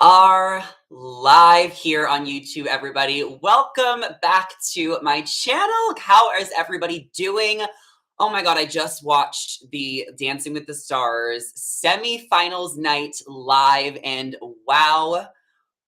Are live here on YouTube, everybody. Welcome back to my channel. How is everybody doing? Oh my God, I just watched the Dancing with the Stars semifinals night live, and wow,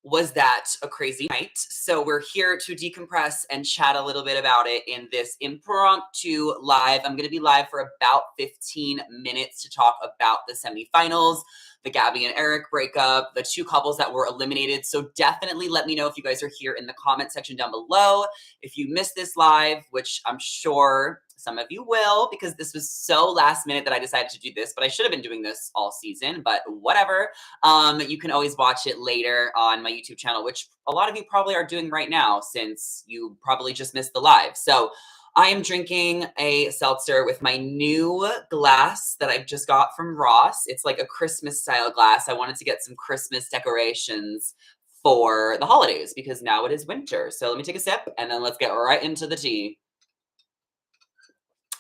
was that a crazy night. So we're here to decompress and chat a little bit about it in this impromptu live. I'm going to be live for about 15 minutes to talk about the semifinals, the Gabby and Eric breakup, the two couples that were eliminated. So definitely let me know if you guys are here in the comment section down below. If you missed this live, which I'm sure some of you will, because this was so last minute that I decided to do this, but I should have been doing this all season, but whatever. You can always watch it later on my YouTube channel, which a lot of you probably are doing right now since you probably just missed the live. So I am drinking a seltzer with my new glass that I've just got from Ross. It's like a Christmas style glass. I wanted to get some Christmas decorations for the holidays because now it is winter. So let me take a sip and then let's get right into the tea.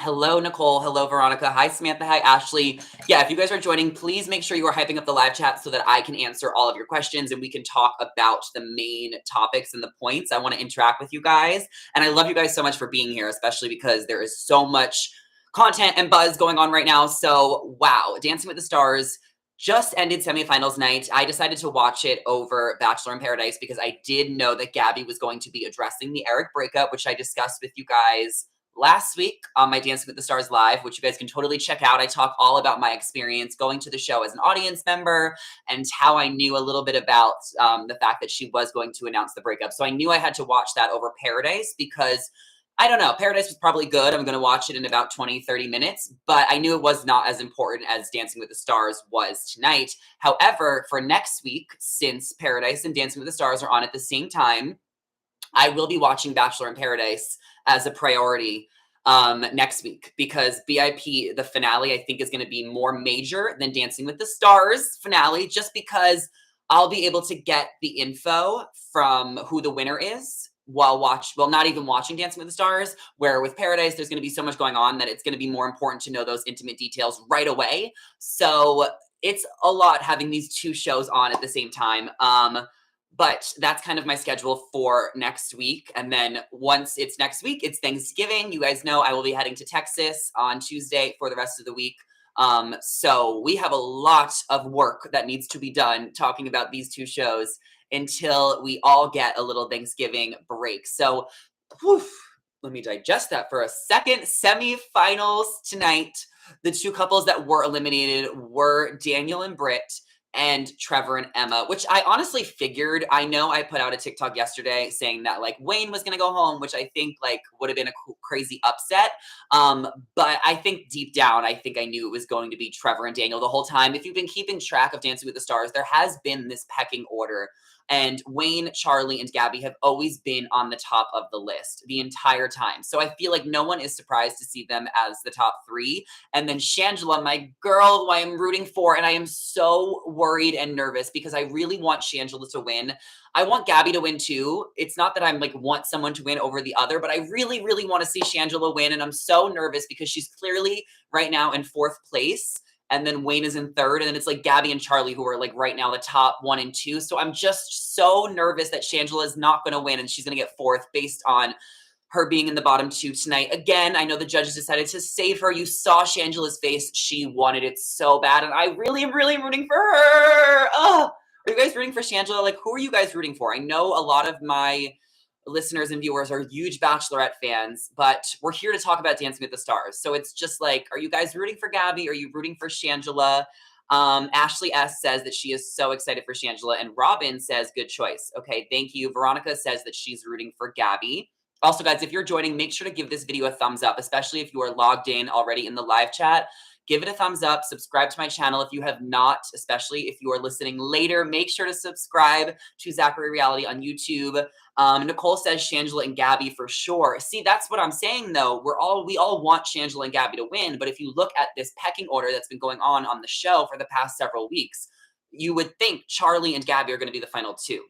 Hello, Nicole. Hello, Veronica. Hi, Samantha. Hi, Ashley. Yeah, if you guys are joining, please make sure you are hyping up the live chat so that I can answer all of your questions and we can talk about the main topics and the points. I want to interact with you guys. And I love you guys so much for being here, especially because there is so much content and buzz going on right now. So, wow, Dancing with the Stars just ended semifinals night. I decided to watch it over Bachelor in Paradise because I did know that Gabby was going to be addressing the Eric breakup, which I discussed with you guys last week on my Dancing with the Stars live, which you guys can totally check out. I talk all about my experience going to the show as an audience member and how I knew a little bit about the fact that she was going to announce the breakup. So I knew I had to watch that over Paradise because I don't know, Paradise was probably good. I'm going to watch it in about 20, 30 minutes, but I knew it was not as important as Dancing with the Stars was tonight. However, for next week, since Paradise and Dancing with the Stars are on at the same time, I will be watching Bachelor in Paradise as a priority next week because BIP, the finale, I think is going to be more major than Dancing with the Stars finale, just because I'll be able to get the info from who the winner is while not even watching Dancing with the Stars, where with Paradise, there's going to be so much going on that it's going to be more important to know those intimate details right away. So it's a lot having these two shows on at the same time. But that's kind of my schedule for next week. And then once it's next week, it's Thanksgiving. You guys know I will be heading to Texas on Tuesday for the rest of the week. So we have a lot of work that needs to be done talking about these two shows until we all get a little Thanksgiving break. So let me digest that for a second. Semifinals tonight. The two couples that were eliminated were Daniel and Britt and Trevor and Emma, which I honestly figured. I know I put out a TikTok yesterday saying that like Wayne was going to go home, which I think like would have been a crazy upset. But I think deep down, I think I knew it was going to be Trevor and Daniel the whole time. If you've been keeping track of Dancing with the Stars, there has been this pecking order. And Wayne, Charlie, and Gabby have always been on the top of the list the entire time. So I feel like no one is surprised to see them as the top three. And then Shangela, my girl, who I am rooting for, and I am so worried and nervous because I really want Shangela to win. I want Gabby to win too. It's not that I'm like want someone to win over the other, but I really, really want to see Shangela win. And I'm so nervous because she's clearly right now in fourth place. And then Wayne is in third. And then it's like Gabby and Charlie who are like right now the top 1 and 2. So I'm just so nervous that Shangela is not going to win and she's going to get fourth based on her being in the bottom 2 tonight. Again, I know the judges decided to save her. You saw Shangela's face. She wanted it so bad. And I really am rooting for her. Oh, are you guys rooting for Shangela? Like, who are you guys rooting for? I know a lot of my listeners and viewers are huge Bachelorette fans, but we're here to talk about Dancing with the Stars. So it's just like, are you guys rooting for Gabby? Are you rooting for Shangela? Ashley S says that she is so excited for Shangela, and Robin says, good choice. Okay, thank you. Veronica says that she's rooting for Gabby. Also, guys, if you're joining, make sure to give this video a thumbs up, especially if you are logged in already in the live chat. Give it a thumbs up. Subscribe to my channel if you have not, especially if you are listening later. Make sure to subscribe to Zachary Reality on YouTube. Nicole says Shangela and Gabby for sure. See, that's what I'm saying, though. We all want Shangela and Gabby to win, but if you look at this pecking order that's been going on the show for the past several weeks, you would think Charlie and Gabby are going to be the final two.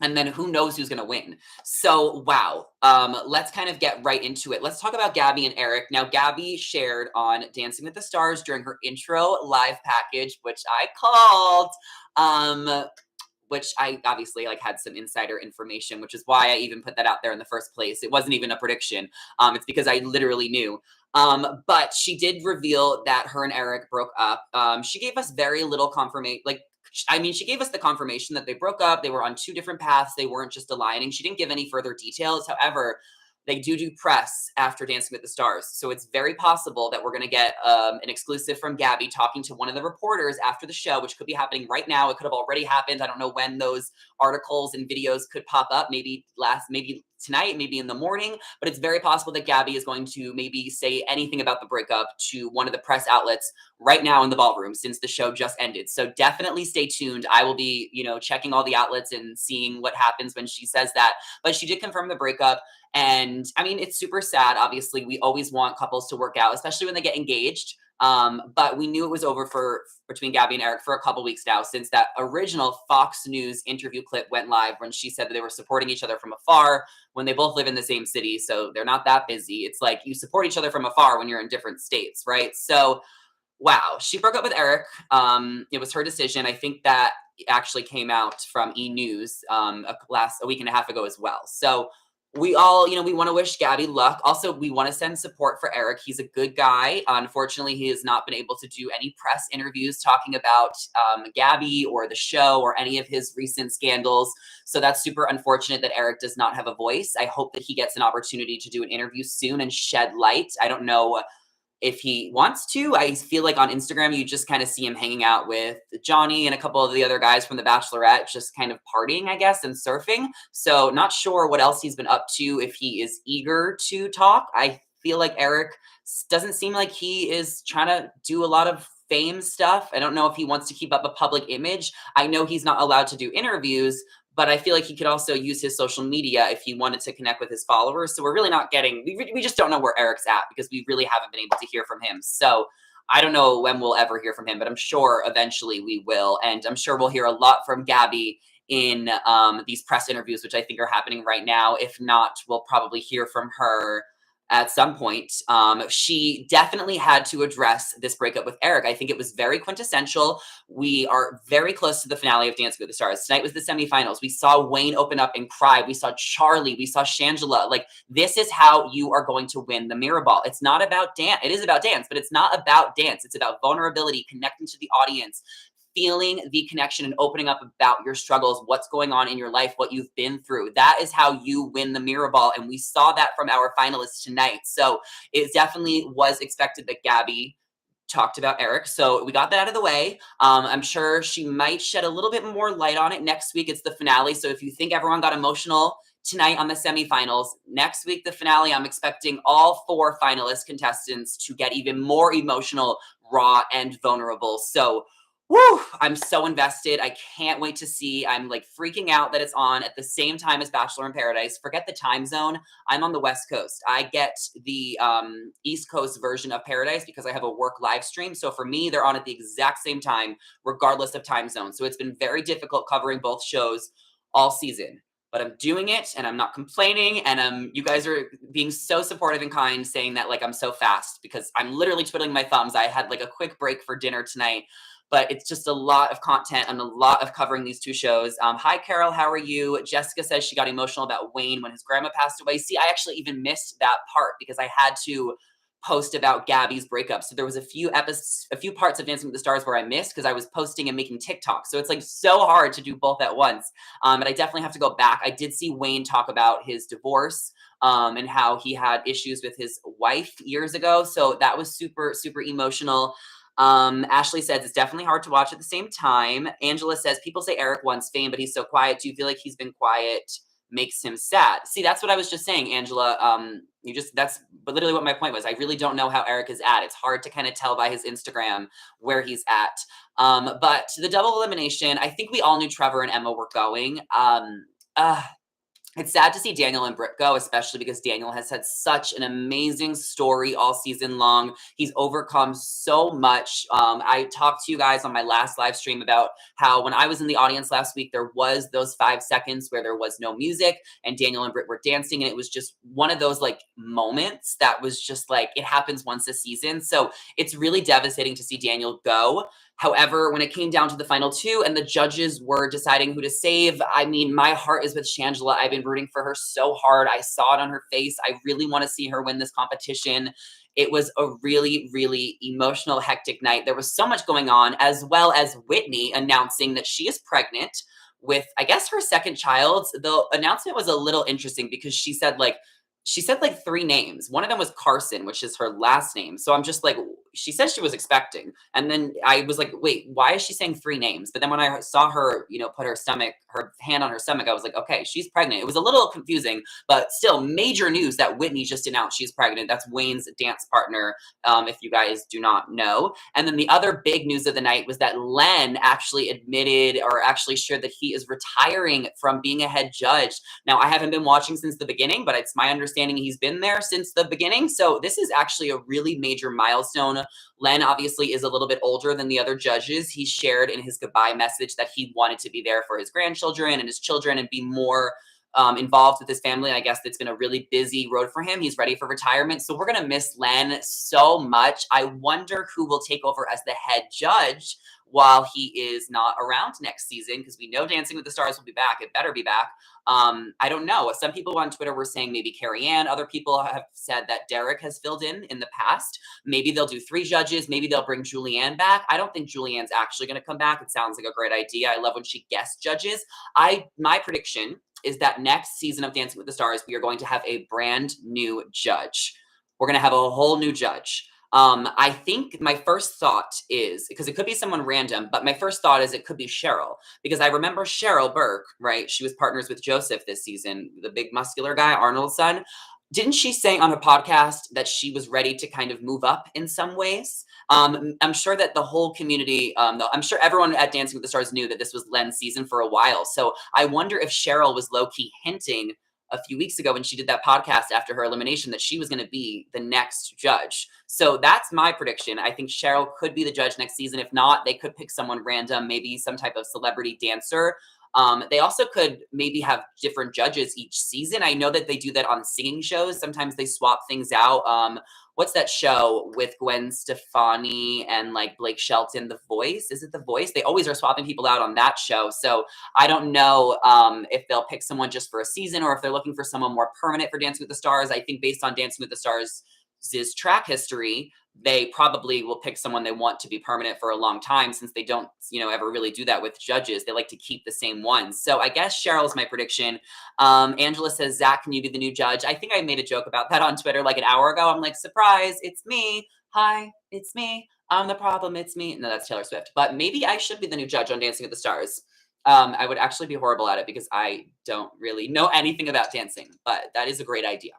And then who knows who's going to win. So, wow. Let's kind of get right into it. Let's talk about Gabby and Eric. Now, Gabby shared on Dancing with the Stars during her intro live package, which I called. which I obviously like had some insider information, which is why I even put that out there in the first place. It wasn't even a prediction. It's because I literally knew. But she did reveal that her and Eric broke up. She gave us very little confirmation. Like, I mean, she gave us the confirmation that they broke up. They were on two different paths. They weren't just aligning. She didn't give any further details. However, they do press after Dancing with the Stars. So it's very possible that we're going to get an exclusive from Gabby talking to one of the reporters after the show, which could be happening right now. It could have already happened. I don't know when those articles and videos could pop up. Maybe tonight, maybe in the morning, but it's very possible that Gabby is going to maybe say anything about the breakup to one of the press outlets right now in the ballroom since the show just ended. So definitely stay tuned. I will be, checking all the outlets and seeing what happens when she says that. But she did confirm the breakup. And I mean, it's super sad. Obviously, we always want couples to work out, especially when they get engaged. But we knew it was over between Gabby and Eric for a couple weeks now, since that original Fox News interview clip went live when she said that they were supporting each other from afar when they both live in the same city. So they're not that busy. It's like you support each other from afar when you're in different states, right? So wow, she broke up with Eric. It was her decision. I think that actually came out from E! News a week and a half ago as well. So we all, we want to wish Gabby luck. Also, we want to send support for Eric. He's a good guy. Unfortunately, he has not been able to do any press interviews talking about Gabby or the show or any of his recent scandals. So that's super unfortunate that Eric does not have a voice. I hope that he gets an opportunity to do an interview soon and shed light. I don't know if he wants to. I feel like on Instagram, you just kind of see him hanging out with Johnny and a couple of the other guys from The Bachelorette, just kind of partying, I guess, and surfing. So not sure what else he's been up to, if he is eager to talk. I feel like Eric doesn't seem like he is trying to do a lot of fame stuff. I don't know if he wants to keep up a public image. I know he's not allowed to do interviews, but I feel like he could also use his social media if he wanted to connect with his followers. So we're really not getting, we just don't know where Eric's at because we really haven't been able to hear from him. So I don't know when we'll ever hear from him, but I'm sure eventually we will. And I'm sure we'll hear a lot from Gabby in these press interviews, which I think are happening right now. If not, we'll probably hear from her at some point. She definitely had to address this breakup with Eric. I think it was very quintessential. We are very close to the finale of Dancing with the Stars. Tonight was the semifinals. We saw Wayne open up and cry. We saw Charlie. We saw Shangela. Like, this is how you are going to win the mirror ball. It's not about dance. It is about dance, but it's not about dance. It's about vulnerability, connecting to the audience, feeling the connection and opening up about your struggles, what's going on in your life, what you've been through. That is how you win the mirror ball. And we saw that from our finalists tonight. So it definitely was expected that Gabby talked about Eric. So we got that out of the way. I'm sure she might shed a little bit more light on it next week. It's the finale. So if you think everyone got emotional tonight on the semifinals, next week, the finale, I'm expecting all 4 finalist contestants to get even more emotional, raw, and vulnerable. So woo, I'm so invested. I can't wait to see. I'm like freaking out that it's on at the same time as Bachelor in Paradise. Forget the time zone. I'm on the West Coast. I get the East Coast version of Paradise because I have a work live stream. So for me, they're on at the exact same time, regardless of time zone. So it's been very difficult covering both shows all season. But I'm doing it and I'm not complaining. And you guys are being so supportive and kind, saying that like I'm so fast because I'm literally twiddling my thumbs. I had like a quick break for dinner tonight. But it's just a lot of content and a lot of covering these 2 shows. Hi, Carol. How are you? Jessica says she got emotional about Wayne when his grandma passed away. See, I actually even missed that part because I had to post about Gabby's breakup. So there was a few parts of Dancing with the Stars where I missed because I was posting and making TikTok. So it's like so hard to do both at once. But I definitely have to go back. I did see Wayne talk about his divorce and how he had issues with his wife years ago. So that was super, super emotional. Ashley says it's definitely hard to watch at the same time. Angela says people say Eric wants fame, but he's so quiet. Do you feel like he's been quiet makes him sad? See, that's what I was just saying, Angela. But literally what my point was. I really don't know how Eric is at. It's hard to kind of tell by his Instagram where he's at. But the double elimination, I think we all knew Trevor and Emma were going. It's sad to see Daniel and Britt go, especially because Daniel has had such an amazing story all season long. He's overcome so much. I talked to you guys on my last live stream about how when I was in the audience last week, there was those 5 seconds where there was no music and Daniel and Britt were dancing. And it was just one of those like moments that was just like, it happens once a season. So it's really devastating to see Daniel go. However, when it came down to the final two and the judges were deciding who to save, I mean, my heart is with Shangela. I've been rooting for her so hard. I saw it on her face. I really want to see her win this competition. It was a really, really emotional, hectic night. There was so much going on, as well as Whitney announcing that she is pregnant with, I guess, her second child. The announcement was a little interesting because she said like three names. One of them was Carson, which is her last name. So I'm just like, she said she was expecting. And then I was like, wait, why is she saying three names? But then when I saw her, put her hand on her stomach, I was like, okay, she's pregnant. It was a little confusing, but still major news that Whitney just announced she's pregnant. That's Wayne's dance partner, if you guys do not know. And then the other big news of the night was that Len actually admitted or actually shared that he is retiring from being a head judge. Now, I haven't been watching since the beginning, but it's my understanding he's been there since the beginning. So this is actually a really major milestone. Len obviously is a little bit older than the other judges. He shared in his goodbye message that he wanted to be there for his grandchildren and his children and be more involved with his family. I guess it's been a really busy road for him. He's ready for retirement. So we're going to miss Len so much. I wonder who will take over as the head judge while he is not around next season, because we know Dancing with the Stars will be back. It better be back. I don't know. Some people on Twitter were saying maybe Carrie Ann. Other people have said that Derek has filled in the past. Maybe they'll do 3 judges. Maybe they'll bring Julianne back. I don't think Julianne's actually going to come back. It sounds like a great idea. I love when she guest judges. My prediction is that next season of Dancing with the Stars, we are going to have a brand new judge. We're going to have a whole new judge. I think my first thought is, because it could be someone random, but my first thought is it could be Cheryl, because I remember Cheryl Burke, right? She was partners with Joseph this season, the big muscular guy, Arnold's son. Didn't she say on a podcast that she was ready to kind of move up in some ways? I'm sure that the whole community, I'm sure everyone at Dancing with the Stars knew that this was Len's season for a while. So I wonder if Cheryl was low-key hinting a few weeks ago when she did that podcast after her elimination that she was going to be the next judge. So that's my prediction. I think Cheryl could be the judge next season. If not, they could pick someone random, maybe some type of celebrity dancer. They also could maybe have different judges each season. I know that they do that on singing shows. Sometimes they swap things out. What's that show with Gwen Stefani and like Blake Shelton, The Voice? Is it The Voice? They always are swapping people out on that show. So I don't know if they'll pick someone just for a season or if they're looking for someone more permanent for Dancing with the Stars. I think based on Dancing with the Stars' track history, they probably will pick someone they want to be permanent for a long time, since they don't, ever really do that with judges. They like to keep the same ones. So I guess Cheryl's my prediction. Angela says, Zach, can you be the new judge? I think I made a joke about that on Twitter like an hour ago. I'm like, surprise, it's me. Hi, it's me. I'm the problem. It's me. No, that's Taylor Swift. But maybe I should be the new judge on Dancing with the Stars. I would actually be horrible at it because I don't really know anything about dancing, but that is a great idea.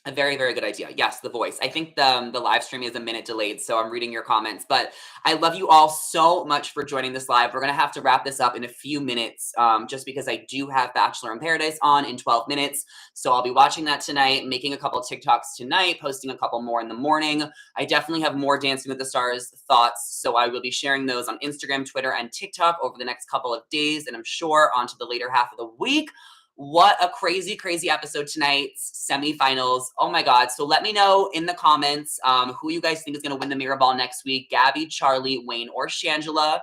A very, very good idea. Yes, The Voice. I think the live stream is a minute delayed, so I'm reading your comments. But I love you all so much for joining this live. We're going to have to wrap this up in a few minutes, just because I do have Bachelor in Paradise on in 12 minutes. So I'll be watching that tonight, making a couple of TikToks tonight, posting a couple more in the morning. I definitely have more Dancing with the Stars thoughts, so I will be sharing those on Instagram, Twitter, and TikTok over the next couple of days, and I'm sure onto the later half of the week. What a crazy, crazy episode tonight. Semifinals. Oh my God. So let me know in the comments who you guys think is going to win the Mirror Ball next week. Gabby, Charlie, Wayne, or Shangela.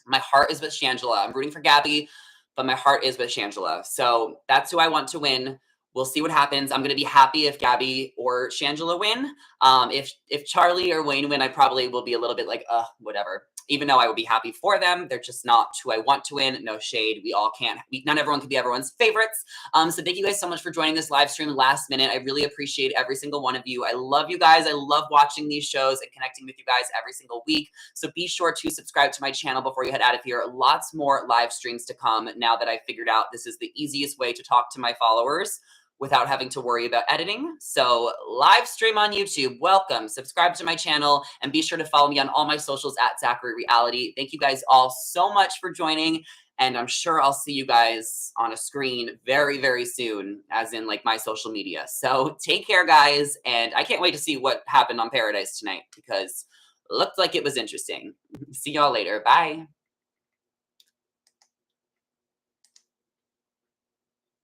My heart is with Shangela. I'm rooting for Gabby, but my heart is with Shangela. So that's who I want to win. We'll see what happens. I'm going to be happy if Gabby or Shangela win. If Charlie or Wayne win, I probably will be a little bit like, whatever. Even though I would be happy for them, they're just not who I want to win. No shade. Not everyone can be everyone's favorites. So thank you guys so much for joining this live stream last minute. I really appreciate every single one of you. I love you guys. I love watching these shows and connecting with you guys every single week. So be sure to subscribe to my channel before you head out of here. Lots more live streams to come now that I figured out this is the easiest way to talk to my followers without having to worry about editing. So live stream on YouTube, welcome. Subscribe to my channel and be sure to follow me on all my socials at Zachary Reality. Thank you guys all so much for joining. And I'm sure I'll see you guys on a screen very, very soon, as in like my social media. So take care, guys. And I can't wait to see what happened on Paradise tonight because it looked like it was interesting. See y'all later. Bye.